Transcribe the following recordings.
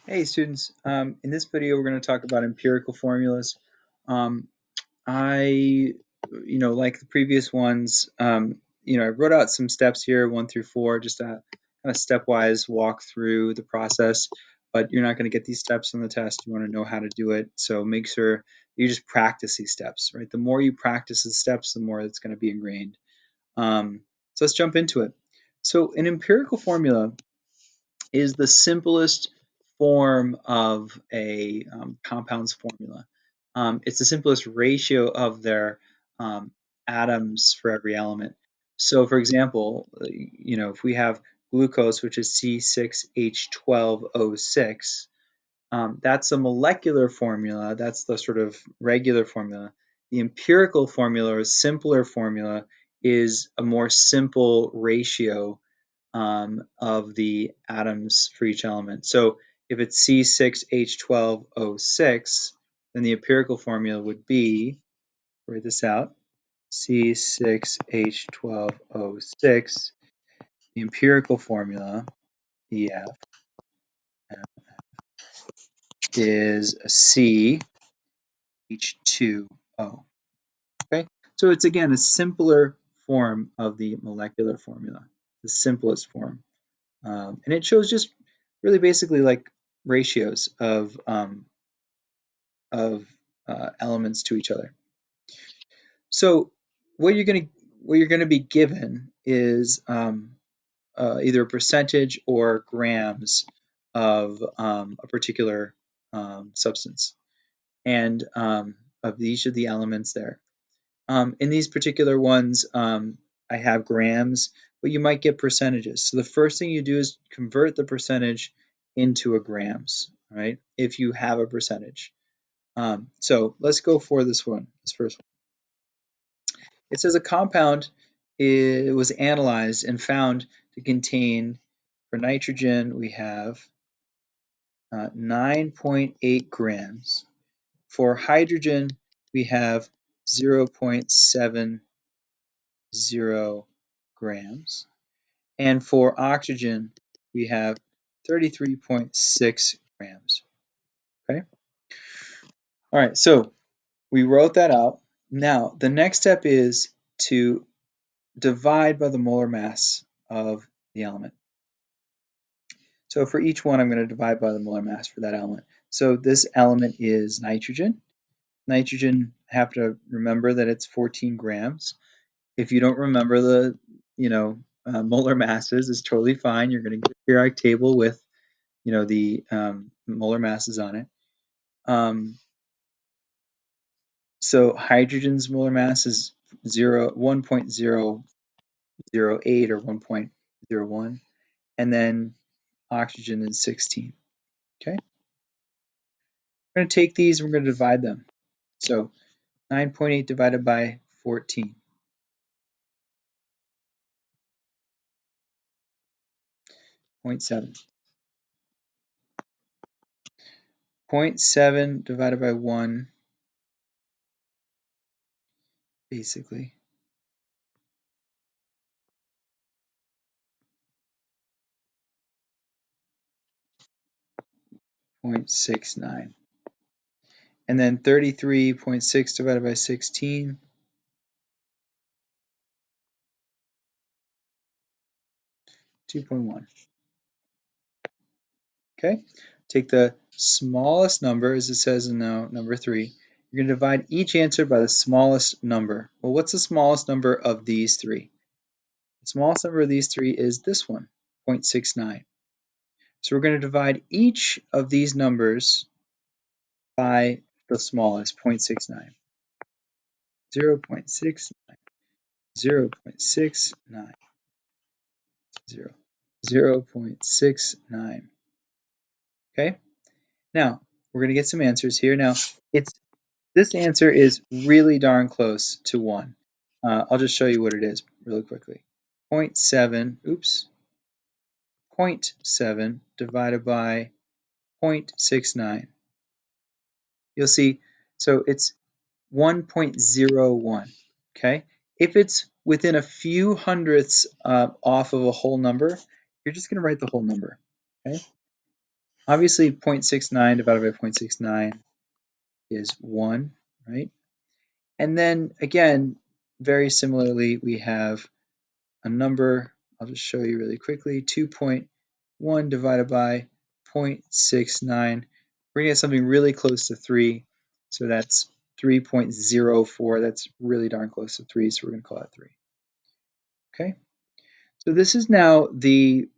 Hey students, in this video we're going to talk about empirical formulas. Um, I, like the previous ones, I wrote out some steps here, 1 through 4, just to kind of stepwise walk through the process, but you're not going to get these steps on the test. You want to know how to do it, so make sure you just practice these steps, right? The more you practice the steps, the more it's going to be ingrained. So let's jump into it. So an empirical formula is the simplest form of a compound's formula. It's the simplest ratio of their um, atoms for every element. So, for example, if we have glucose, which is C6H12O6, that's a molecular formula. That's the sort of regular formula. The empirical formula, or simpler formula, is a more simple ratio of the atoms for each element. So if it's C6H12O6, then the empirical formula would be, write this out, C6H12O6. The empirical formula, EF, is a CH2O. Okay, so it's again a simpler form of the molecular formula, the simplest form. And it shows just really basically like ratios of elements to each other. So what you're gonna be given is either a percentage or grams of a particular substance, and of each of the elements there. In these particular ones, I have grams, but you might get percentages. So the first thing you do is convert the percentage into a grams, right? If you have a percentage. So let's go for this one, this first one. It says a compound was analyzed and found to contain, for nitrogen, we have 9.8 grams. For hydrogen, we have 0.70 grams. And for oxygen, we have 33.6 grams. Okay. All right. So we wrote that out. Now, the next step is to divide by the molar mass of the element. So for each one, I'm going to divide by the molar mass for that element. So this element is nitrogen. Nitrogen, have to remember that it's 14 grams. If you don't remember the, molar masses, it's totally fine. You're going to get a periodic table with, the molar masses on it. So hydrogen's molar mass is 1.008 or 1.01, and then oxygen is 16. Okay, we're going to take these, we're going to divide them. So 9.8 divided by 14. 0.7. 0.7 divided by 1, basically. 0.69. And then 33.6 divided by 16. 2.1. Okay, take the smallest number, as it says in now number 3. You're going to divide each answer by the smallest number. Well, what's the smallest number of these 3? The smallest number of these 3 is this one, 0.69. So we're going to divide each of these numbers by the smallest, 0.69. 0.69, 0.69, 0.69. Okay, now we're going to get some answers here. Now, this answer is really darn close to 1. I'll just show you what it is really quickly. 0.7, oops, 0.7 divided by 0.69. You'll see, so it's 1.01, okay? If it's within a few hundredths off of a whole number, you're just going to write the whole number, okay? Obviously 0.69 divided by 0.69 is 1, right? And then again, very similarly, we have a number, I'll just show you really quickly, 2.1 divided by 0.69. We're going to get something really close to 3, so that's 3.04. That's really darn close to 3, so we're going to call that 3. Okay, so this is now the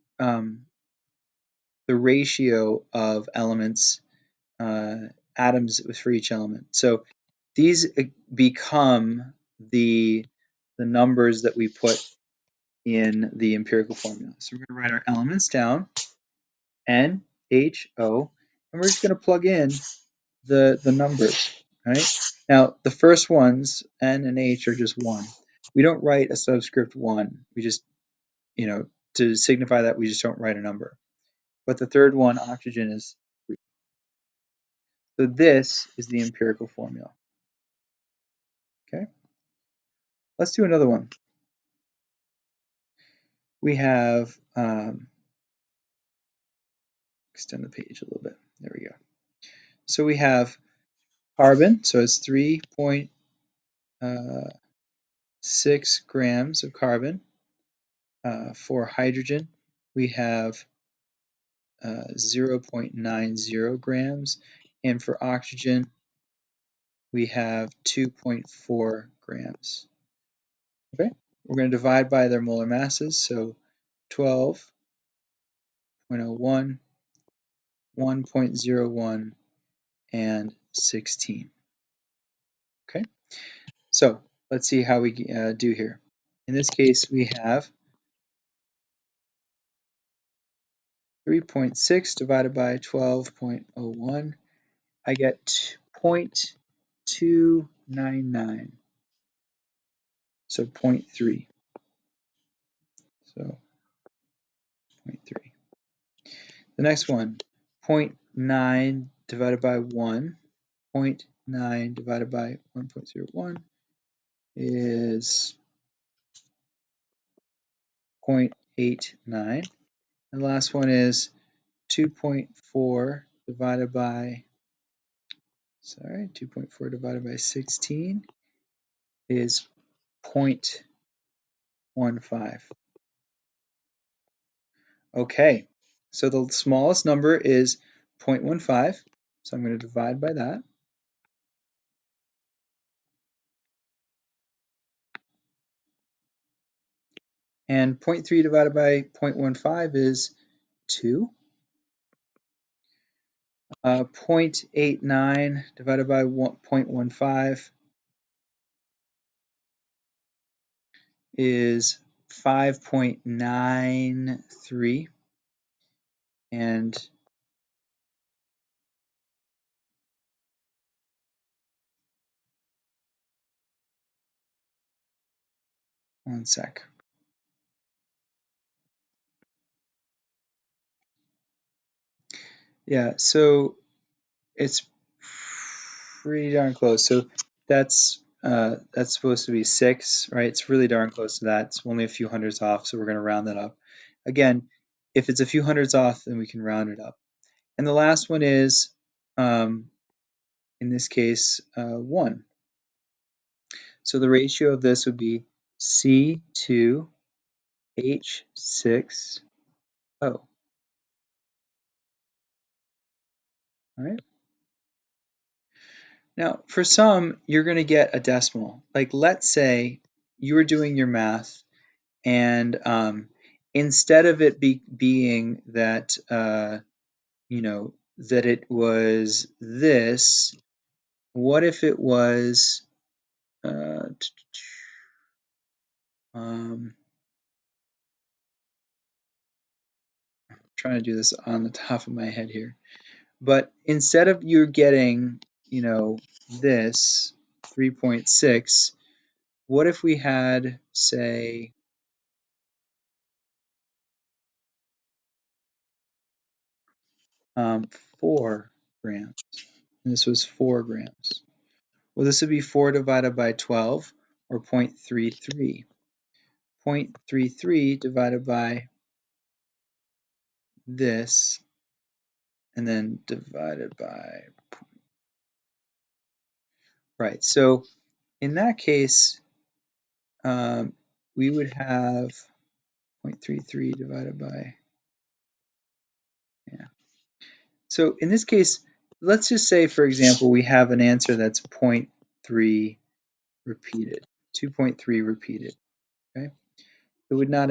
ratio of elements, atoms for each element. So these become the numbers that we put in the empirical formula. So we're going to write our elements down, N, H, O, and we're just going to plug in the numbers, right? Now, the first ones, N and H, are just 1. We don't write a subscript 1. We just, to signify that we just don't write a number. But the third one, oxygen, is 3. So this is the empirical formula. Okay, let's do another one. We have, extend the page a little bit. There we go. So we have carbon, so it's 3.6 grams of carbon. For hydrogen, we have 0.90 grams, and for oxygen, we have 2.4 grams. Okay, we're going to divide by their molar masses, so 12.01, 1.01, and 16. Okay, so let's see how we do here. In this case, we have 3.6 divided by 12.01. I get 0.299. So 0.3. So 0.3. The next one, 0.9 divided by 1. 0.9 divided by 1.01 is 0.89. And the last one is 2.4 divided by 16 is 0.15. Okay, so the smallest number is 0.15, so I'm going to divide by that. And 0.3 divided by 0.15 is 2. 0.89 divided by 0.15 is 5.93. And one sec. Yeah, so it's pretty darn close. So that's supposed to be 6, right? It's really darn close to that. It's only a few hundreds off, so we're going to round that up. Again, if it's a few hundreds off, then we can round it up. And the last one is, in this case, 1. So the ratio of this would be C2H6O. All right. Now, for some, you're going to get a decimal. Like, let's say you were doing your math, and instead of it being that, that it was this, what if it was, trying to do this on the top of my head here. But instead of you getting, this 3.6, what if we had, say, 4 grams? And this was 4 grams. Well, this would be 4 divided by 12, or 0.33. 0.33 divided by this, and then divided by, right. So in that case, we would have 0.33 divided by, yeah. So in this case, let's just say, for example, we have an answer that's 0.3 repeated, 2.3 repeated, okay? It would not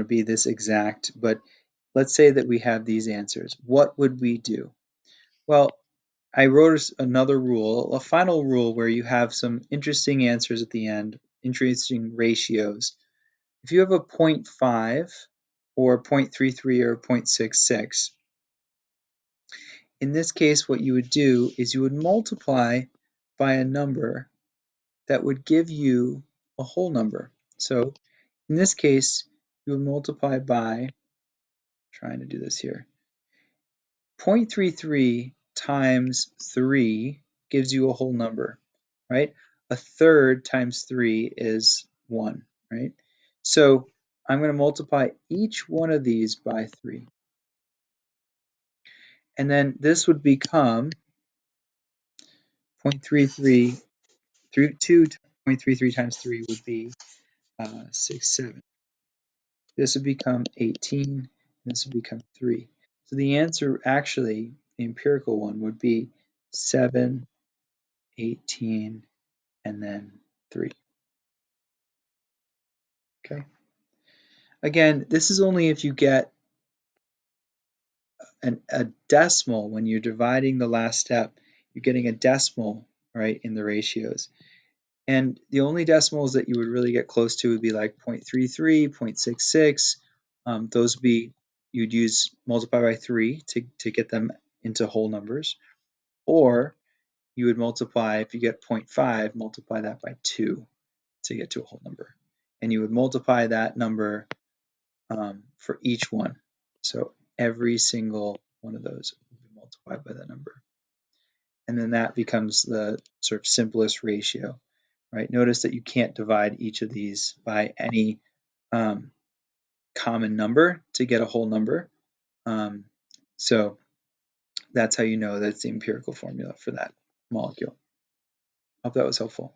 be this exact, but let's say that we have these answers. What would we do? Well, I wrote another rule, a final rule where you have some interesting answers at the end, interesting ratios. If you have a 0.5 or 0.33 or 0.66, in this case, what you would do is you would multiply by a number that would give you a whole number. So in this case, you would multiply by, trying to do this here, 0.33 times 3 gives you a whole number, right? A third times 3 is 1, right? So I'm going to multiply each one of these by 3. And then this would become 0.33 through 2.33 times 3 would be 7. This would become 18, and this would become 3. So the answer, actually, the empirical one, would be 7, 18, and then 3. Okay. Again, this is only if you get a decimal when you're dividing the last step. You're getting a decimal, right, in the ratios. And the only decimals that you would really get close to would be like 0.33, 0.66. Those would be, you'd use multiply by 3 to get them into whole numbers. Or you would multiply, if you get 0.5, multiply that by 2 to get to a whole number. And you would multiply that number for each one. So every single one of those will be multiplied by that number. And then that becomes the sort of simplest ratio, right? Notice that you can't divide each of these by any common number to get a whole number. So that's how you know that's the empirical formula for that molecule. Hope that was helpful.